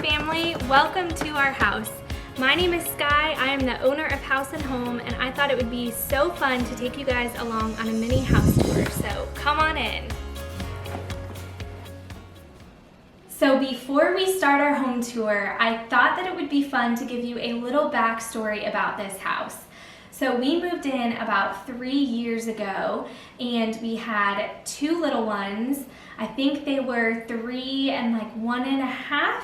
family, welcome to our house. My name is Sky, I am the owner of House and Home, and I thought it would be so fun to take you guys along on a mini house tour, so come on in. So before we start our home tour, I thought that it would be fun to give you a little backstory about this house. So we moved in about 3 years ago, and we had 2 little ones. I think they were 3 and like 1.5.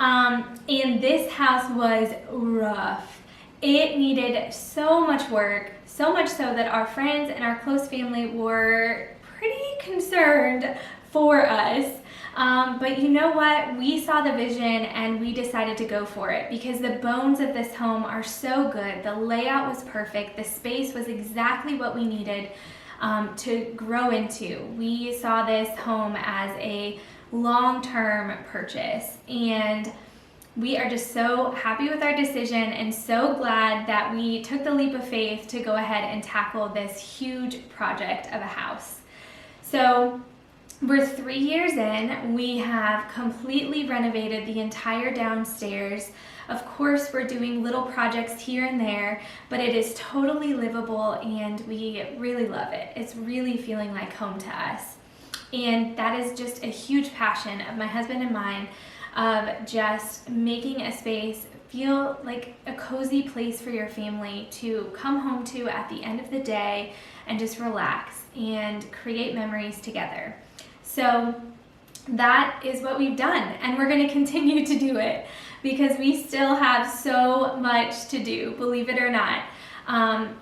And this house was rough. It needed so much work, so much so that our friends and our close family were pretty concerned for us. But you know what? We saw the vision and we decided to go for it because the bones of this home are so good. The layout was perfect. The space was exactly what we needed to grow into. We saw this home as a long-term purchase, and we are just so happy with our decision and so glad that we took the leap of faith to go ahead and tackle this huge project of a house. So we're 3 years in. We have completely renovated the entire downstairs. Of course, we're doing little projects here and there, but it is totally livable and we really love it. It's really feeling like home to us. And that is just a huge passion of my husband and mine, of just making a space feel like a cozy place for your family to come home to at the end of the day and just relax and create memories together. So that is what we've done, and we're going to continue to do it because we still have so much to do, believe it or not.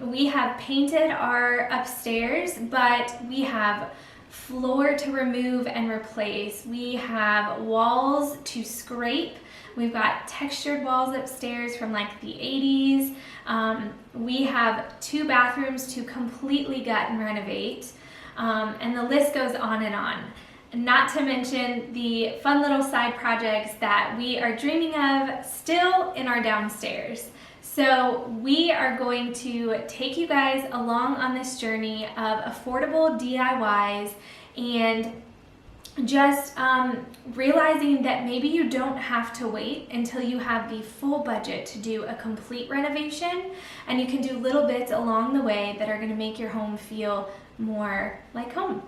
We have painted our upstairs, but we have floor to remove and replace. We have walls to scrape. We've got textured walls upstairs from like the 80s. We have 2 bathrooms to completely gut and renovate. And the list goes on and on. Not to mention the fun little side projects that we are dreaming of still in our downstairs. So we are going to take you guys along on this journey of affordable DIYs and just realizing that maybe you don't have to wait until you have the full budget to do a complete renovation, and you can do little bits along the way that are going to make your home feel more like home.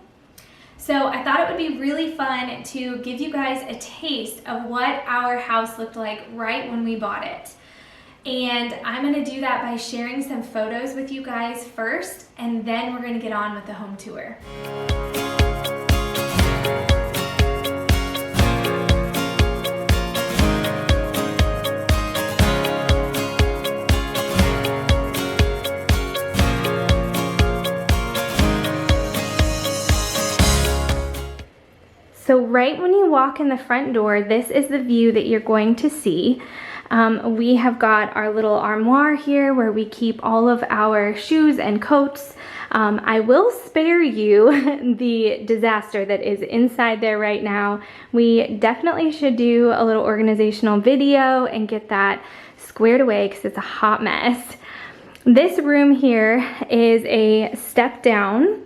So I thought it would be really fun to give you guys a taste of what our house looked like right when we bought it. And I'm going to do that by sharing some photos with you guys first, and then we're going to get on with the home tour. So right when you walk in the front door, this is the view that you're going to see. We have got our little armoire here where we keep all of our shoes and coats. I will spare you the disaster that is inside there right now. We definitely should do a little organizational video and get that squared away because it's a hot mess. This room here is a step down.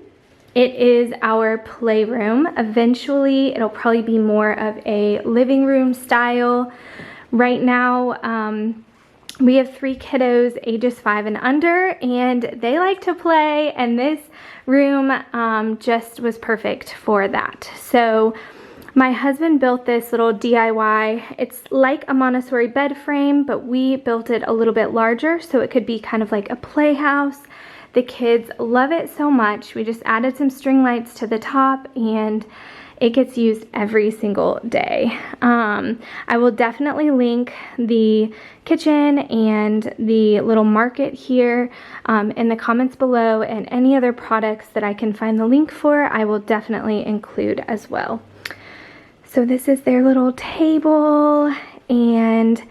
It is our playroom. Eventually, it'll probably be more of a living room style. Right now, we have 3 kiddos, ages 5 and under, and they like to play, and this room just was perfect for that. So my husband built this little DIY. It's like a Montessori bed frame, but we built it a little bit larger so it could be kind of like a playhouse. The kids love it so much. We just added some string lights to the top and it gets used every single day. I will definitely link the kitchen and the little market here in the comments below, and any other products that I can find the link for, I will definitely include as well. So this is their little table, and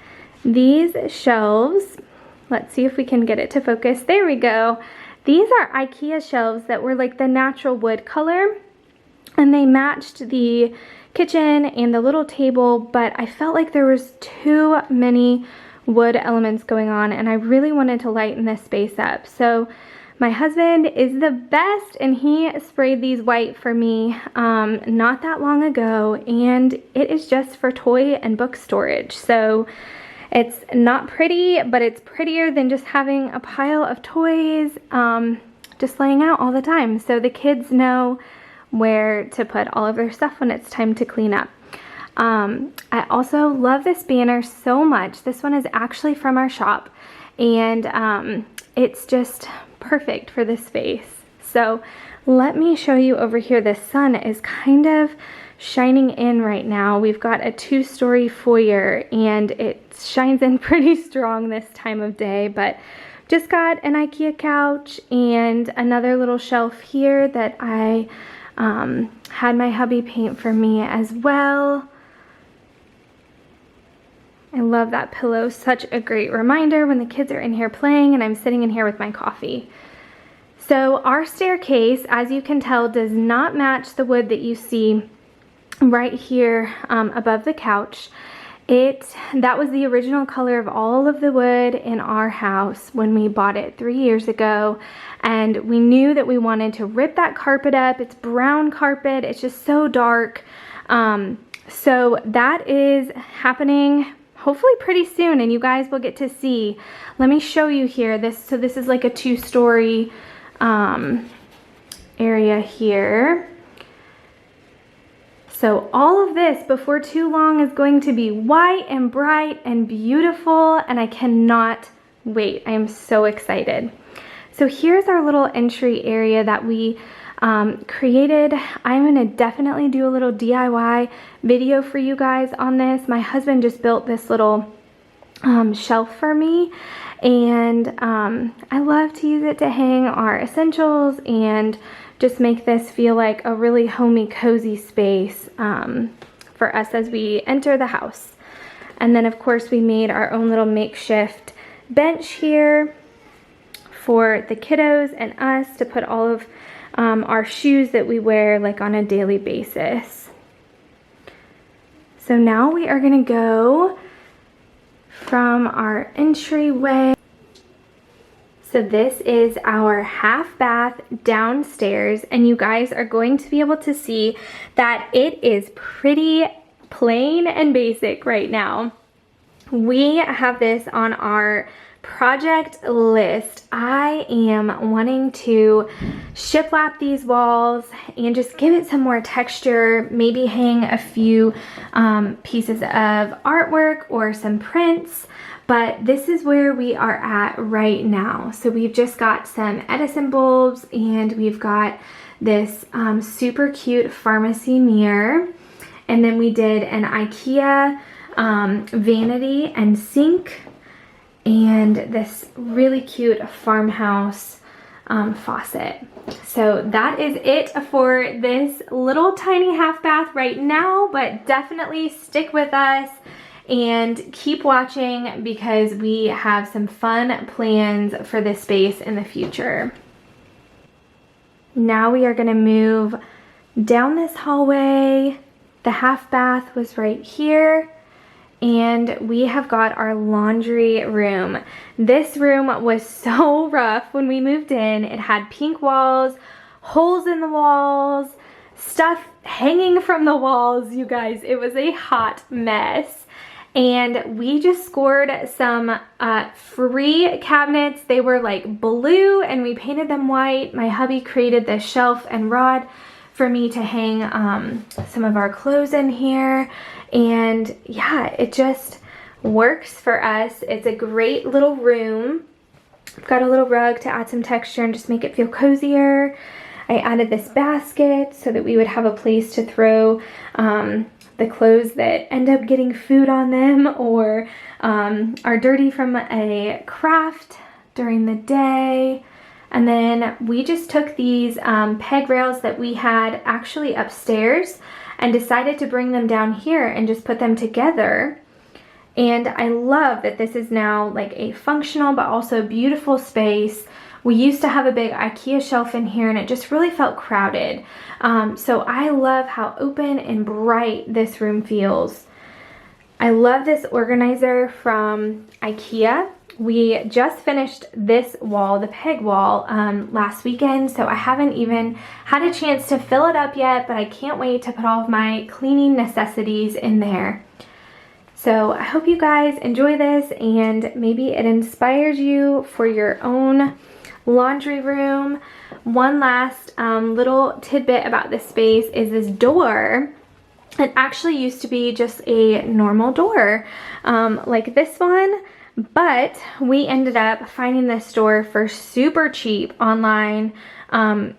these shelves, let's see if we can get it to focus. There we go. These are Ikea shelves that were like the natural wood color, and they matched the kitchen and the little table, but I felt like there was too many wood elements going on, and I really wanted to lighten this space up. So My husband is the best, and he sprayed these white for me not that long ago, and it is just for toy and book storage. So it's not pretty, but it's prettier than just having a pile of toys just laying out all the time. So the kids know where to put all of their stuff when it's time to clean up. I also love this banner so much. This one is actually from our shop, and it's just perfect for this space. So let me show you over here. The sun is kind of shining in right now. We've got a 2-story foyer, and it shines in pretty strong this time of day, but just got an IKEA couch and another little shelf here that I had my hubby paint for me as well. I love that pillow. Such a great reminder when the kids are in here playing and I'm sitting in here with my coffee. So our staircase, as you can tell, does not match the wood that you see right here above the couch. That was the original color of all of the wood in our house when we bought it 3 years ago, and we knew that we wanted to rip that carpet up. It's brown carpet. It's just so dark. So that is happening hopefully pretty soon, and you guys will get to see. Let me show you here. This is like a 2-story area here. So all of this before too long is going to be white and bright and beautiful, and I cannot wait. I am so excited. So here's our little entry area that we created. I'm gonna definitely do a little DIY video for you guys on this. My husband just built this little shelf for me, and I love to use it to hang our essentials and just make this feel like a really homey, cozy space for us as we enter the house. And then of course we made our own little makeshift bench here for the kiddos and us to put all of our shoes that we wear like on a daily basis. So now we are gonna go from our entryway. So this is our half bath downstairs, and you guys are going to be able to see that it is pretty plain and basic right now. We have this on our project list. I am wanting to shiplap these walls and just give it some more texture, maybe hang a few pieces of artwork or some prints. But this is where we are at right now. So we've just got some Edison bulbs, and we've got this super cute pharmacy mirror. And then we did an IKEA vanity and sink, and this really cute farmhouse faucet. So that is it for this little tiny half bath right now, but definitely stick with us and keep watching because we have some fun plans for this space in the future. Now we are going to move down this hallway. The half bath was right here, and we have got our laundry room. This room was so rough when we moved in. It had pink walls, holes in the walls, stuff hanging from the walls, you guys. It was a hot mess. And we just scored some free cabinets. They were like blue, and we painted them white. My hubby created this shelf and rod for me to hang some of our clothes in here. And yeah, it just works for us. It's a great little room. I've got a little rug to add some texture and just make it feel cozier. I added this basket so that we would have a place to throw the clothes that end up getting food on them or are dirty from a craft during the day. And then we just took these peg rails that we had actually upstairs and decided to bring them down here and just put them together. And I love that this is now like a functional but also beautiful space. We used to have a big IKEA shelf in here, and it just really felt crowded. So I love how open and bright this room feels. I love this organizer from IKEA. we just finished this wall, the peg wall, last weekend, so I haven't even had a chance to fill it up yet, but I can't wait to put all of my cleaning necessities in there. So I hope you guys enjoy this and maybe it inspires you for your own laundry room. One last little tidbit about this space is this door. It actually used to be just a normal door like this one, but we ended up finding this door for super cheap online,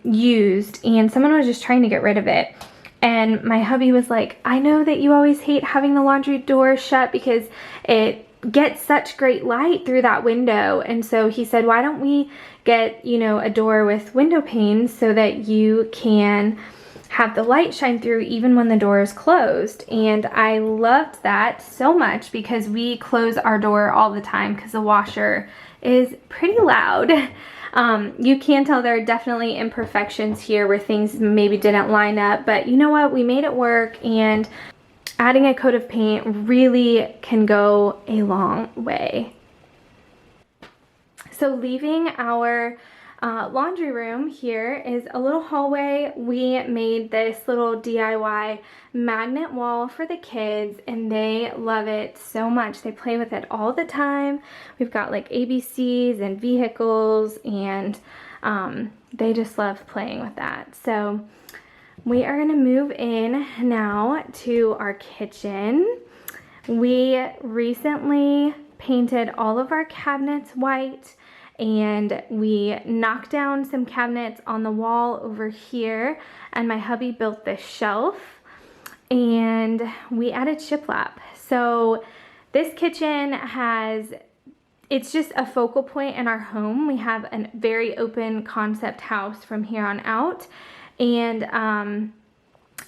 used, and someone was just trying to get rid of it. And my hubby was like, I know that you always hate having the laundry door shut because it gets such great light through that window. And so he said, why don't we get, you know, a door with window panes so that you can have the light shine through even when the door is closed. And I loved that so much because we close our door all the time because the washer is pretty loud. You can tell there are definitely imperfections here where things maybe didn't line up, but you know what? We made it work, and adding a coat of paint really can go a long way. So leaving our laundry room, here is a little hallway. We made this little DIY magnet wall for the kids and they love it so much. They play with it all the time. We've got like ABCs and vehicles, and they just love playing with that. So we are gonna move in now to our kitchen. We recently painted all of our cabinets white, and we knocked down some cabinets on the wall over here, and my hubby built this shelf, and we added shiplap. So this kitchen it's just a focal point in our home. We have a very open concept house from here on out, and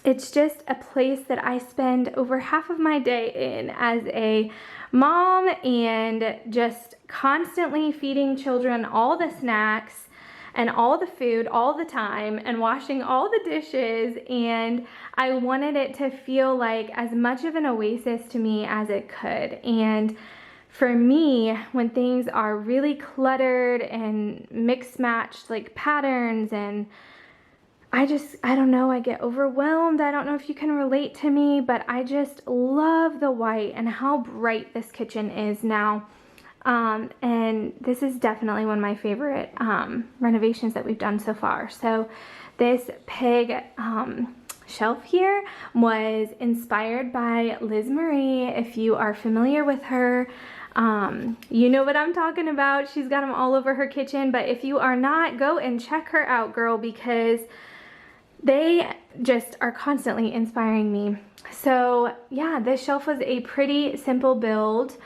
it's just a place that I spend over half of my day in as a mom, and just constantly feeding children all the snacks and all the food all the time and washing all the dishes. And I wanted it to feel like as much of an oasis to me as it could. And for me, when things are really cluttered and mixed matched like patterns, and I don't know, I get overwhelmed. I don't know if you can relate to me, but I just love the white and how bright this kitchen is now. And this is definitely one of my favorite renovations that we've done so far. So this peg shelf here was inspired by Liz Marie. If you are familiar with her, you know what I'm talking about. She's got them all over her kitchen, but if you are not, go and check her out, girl, because they just are constantly inspiring me. So yeah, this shelf was a pretty simple build.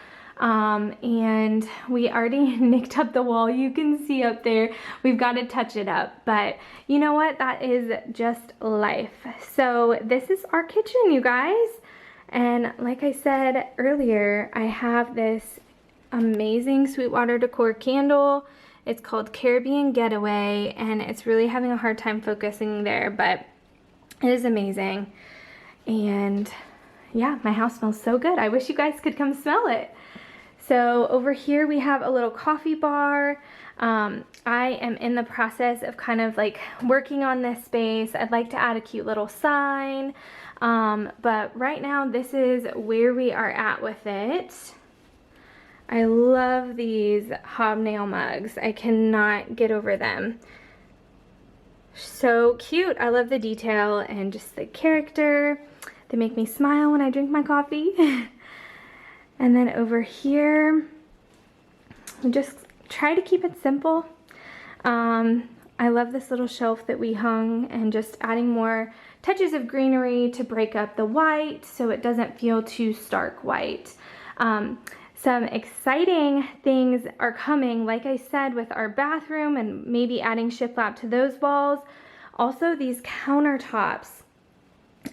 And we already nicked up the wall. You can see up there, we've got to touch it up, but you know what? That is just life. So this is our kitchen, you guys. And like I said earlier, I have this amazing Sweetwater Decor candle. It's called Caribbean Getaway, and it's really having a hard time focusing there, but it is amazing. And yeah, my house smells so good. I wish you guys could come smell it. So over here we have a little coffee bar. I am in the process of kind of like working on this space. I'd like to add a cute little sign, but right now this is where we are at with it. I love these hobnail mugs. I cannot get over them. So cute. I love the detail and just the character. They make me smile when I drink my coffee. And then over here, we just try to keep it simple. I love this little shelf that we hung, and just adding more touches of greenery to break up the white so it doesn't feel too stark white. Some exciting things are coming, like I said, with our bathroom and maybe adding shiplap to those walls. Also, these countertops.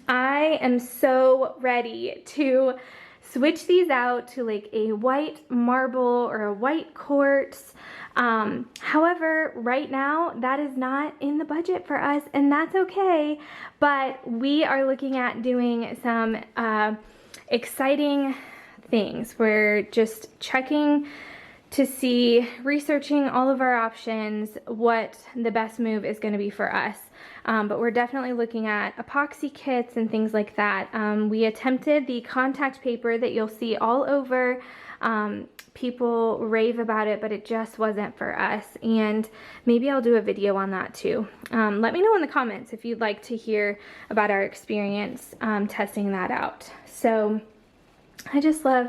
I am so ready to switch these out to like a white marble or a white quartz. However, right now that is not in the budget for us, and that's okay. But we are looking at doing some exciting things. We're just checking to see, researching all of our options, what the best move is going to be for us. But we're definitely looking at epoxy kits and things like that. We attempted the contact paper that you'll see all over. People rave about it, but it just wasn't for us. And maybe I'll do a video on that too. Let me know in the comments if you'd like to hear about our experience testing that out. So I just love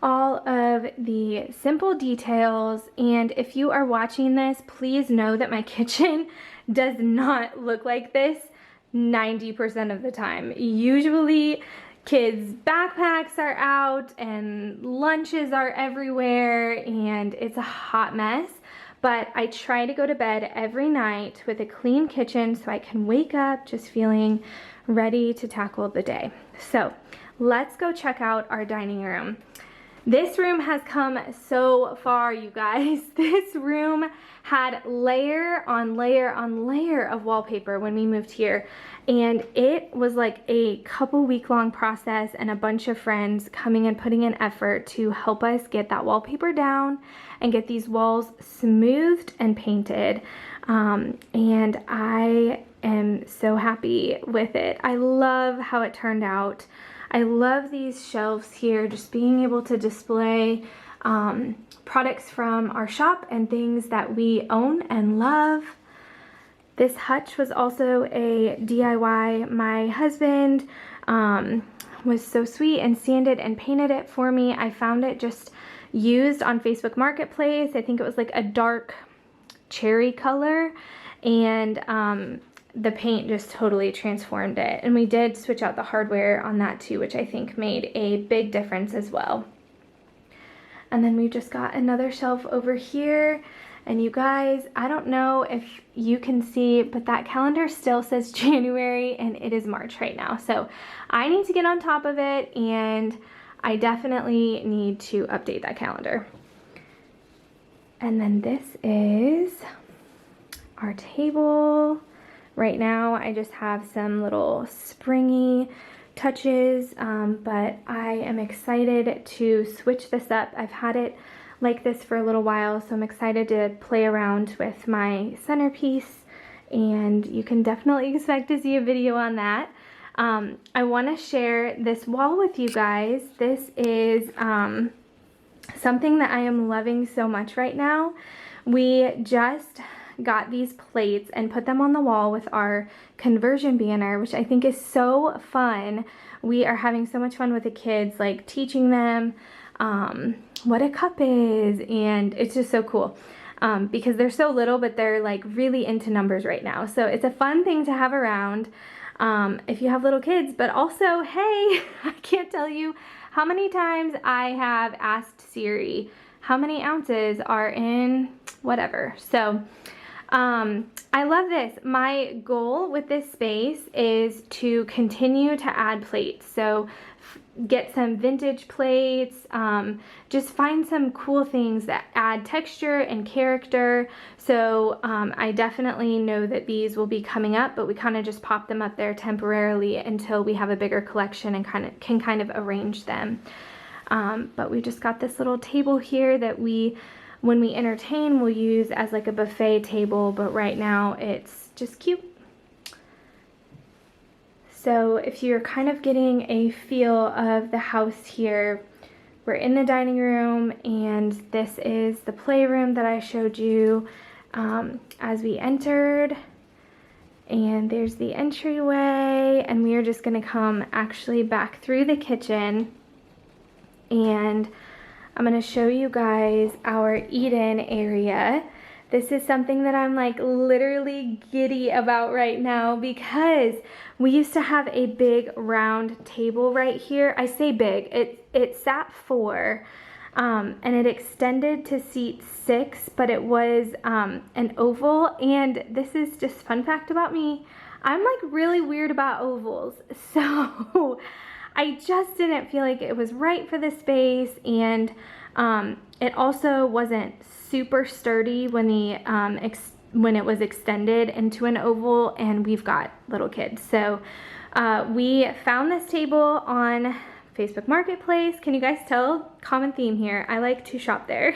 all of the simple details, and if you are watching this, please know that my kitchen does not look like this 90% of the time. Usually kids' backpacks are out and lunches are everywhere and it's a hot mess, but I try to go to bed every night with a clean kitchen so I can wake up just feeling ready to tackle the day. So let's go check out our dining room. This room has come so far, you guys. This room had layer on layer on layer of wallpaper when we moved here, and it was like a couple week-long process and a bunch of friends coming and putting in effort to help us get that wallpaper down and get these walls smoothed and painted. And I am so happy with it. I love how it turned out. I love these shelves here, just being able to display products from our shop and things that we own and love. This hutch was also a DIY. My husband was so sweet and sanded and painted it for me. I found it just used on Facebook Marketplace. I think it was like a dark cherry color, and the paint just totally transformed it. And we did switch out the hardware on that too, which I think made a big difference as well. And then we've just got another shelf over here. And you guys, I don't know if you can see, but that calendar still says January and it is March right now. So I need to get on top of it, and I definitely need to update that calendar. And then this is our table. Right now I just have some little springy touches, but I am excited to switch this up. I've had it like this for a little while, so I'm excited to play around with my centerpiece, and you can definitely expect to see a video on that. I want to share this wall with you guys. This is something that I am loving so much right now. We just got these plates and put them on the wall with our conversion banner, which I think is so fun. We are having so much fun with the kids, like teaching them what a cup is, and it's just so cool because they're so little, but they're like really into numbers right now. So it's a fun thing to have around if you have little kids. But also, hey, I can't tell you how many times I have asked Siri how many ounces are in whatever. So I love this. My goal with this space is to continue to add plates. So get some vintage plates, just find some cool things that add texture and character. So I definitely know that these will be coming up, but we kind of just pop them up there temporarily until we have a bigger collection and can kind of arrange them. But we just got this little table here that when we entertain, we'll use as like a buffet table, but right now it's just cute. So if you're kind of getting a feel of the house here, we're in the dining room, and this is the playroom that I showed you as we entered. And there's the entryway, and we are just gonna come actually back through the kitchen, and I'm gonna show you guys our eat-in area. This is something that I'm like literally giddy about right now, because we used to have a big round table right here. I say big, it sat 4, and it extended to seat 6, but it was an oval. And this is just fun fact about me, I'm like really weird about ovals. So I just didn't feel like it was right for the space, and it also wasn't super sturdy when when it was extended into an oval, and we've got little kids. So we found this table on Facebook Marketplace. Can you guys tell? Common theme here. I like to shop there.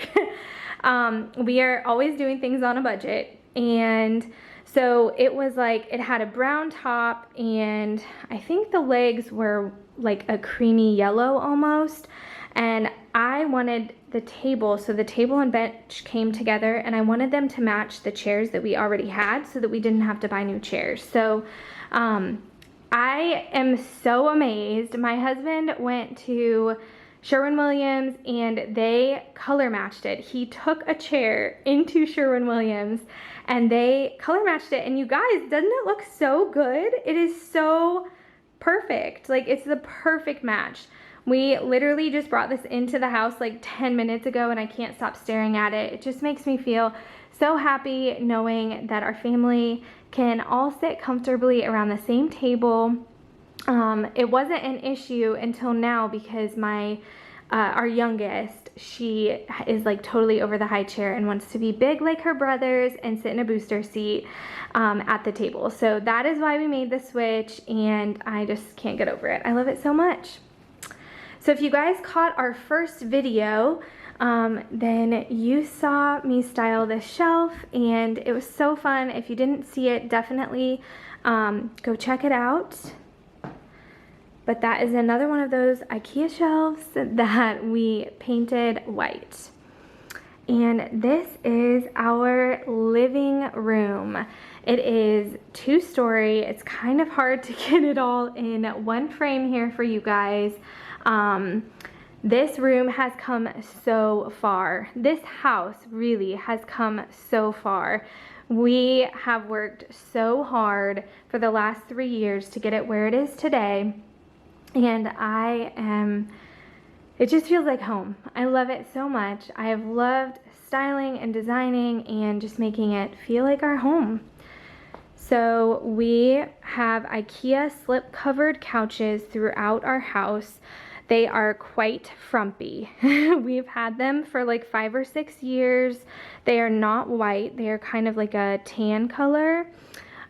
We are always doing things on a budget, and so it was like, it had a brown top, and I think the legs were like a creamy yellow almost, and I wanted the table, so the table and bench came together, and I wanted them to match the chairs that we already had so that we didn't have to buy new chairs. So I am so amazed. My husband went to Sherwin-Williams and they color matched it. He took a chair into Sherwin-Williams and they color matched it, and you guys, doesn't it look so good? It is so perfect. Like, it's the perfect match. We literally just brought this into the house like 10 minutes ago and I can't stop staring at it. It just makes me feel so happy knowing that our family can all sit comfortably around the same table. It wasn't an issue until now because our youngest, she is like totally over the high chair and wants to be big like her brothers and sit in a booster seat at the table. So that is why we made the switch, and I just can't get over it. I love it so much. So if you guys caught our first video, then you saw me style this shelf, and it was so fun. If you didn't see it, definitely go check it out. But that is another one of those IKEA shelves that we painted white. And this is our living room. It is 2-story. It's kind of hard to get it all in one frame here for you guys. This room has come so far. This house really has come so far. We have worked so hard for the last 3 years to get it where it is today. And it just feels like home. I love it so much. I have loved styling and designing and just making it feel like our home. So we have IKEA slip covered couches throughout our house. They are quite frumpy. We've had them for like 5 or 6 years. They are not white. They are kind of like a tan color.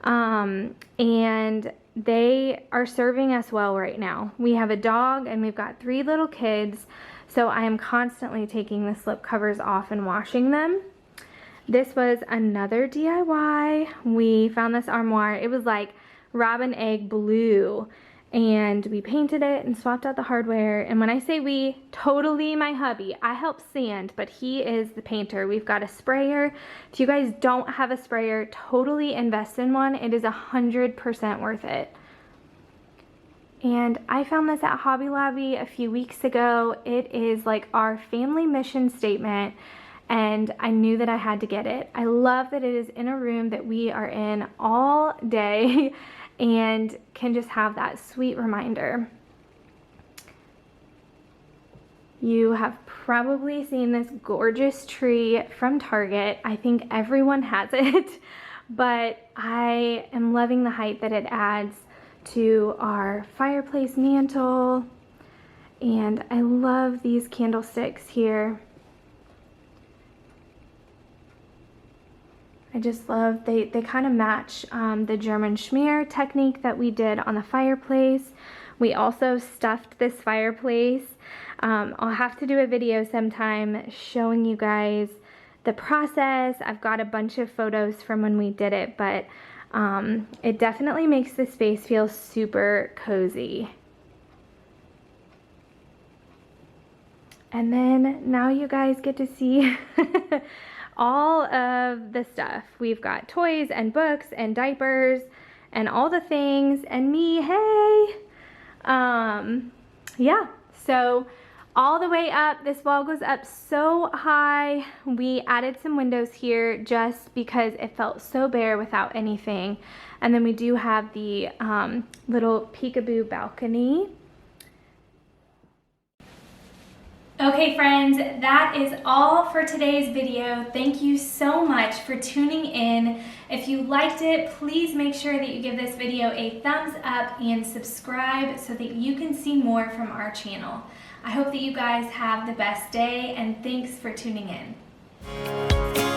And they are serving us well right now. We have a dog and we've got 3 little kids. So I am constantly taking the slip covers off and washing them. This was another DIY. We found this armoire. It was like robin egg blue. And we painted it and swapped out the hardware. And when I say we, totally my hubby. I help sand, but he is the painter. We've got a sprayer. If you guys don't have a sprayer, totally invest in one. It is 100% worth it. And I found this at Hobby Lobby a few weeks ago. It is like our family mission statement, and I knew that I had to get it. I love that it is in a room that we are in all day and can just have that sweet reminder. You have probably seen this gorgeous tree from Target. I think everyone has it, but I am loving the height that it adds to our fireplace mantle. And I love these candlesticks here. I just love, they kind of match the German schmear technique that we did on the fireplace. We also stuffed this fireplace. I'll have to do a video sometime showing you guys the process. I've got a bunch of photos from when we did it, but it definitely makes the space feel super cozy. And then now you guys get to see all of the stuff. We've got toys and books and diapers and all the things, and me, hey! Yeah, so all the way up, this wall goes up so high. We added some windows here just because it felt so bare without anything. And then we do have the little peekaboo balcony. Okay friends, that is all for today's video. Thank you so much for tuning in. If you liked it, please make sure that you give this video a thumbs up and subscribe so that you can see more from our channel. I hope that you guys have the best day, and thanks for tuning in.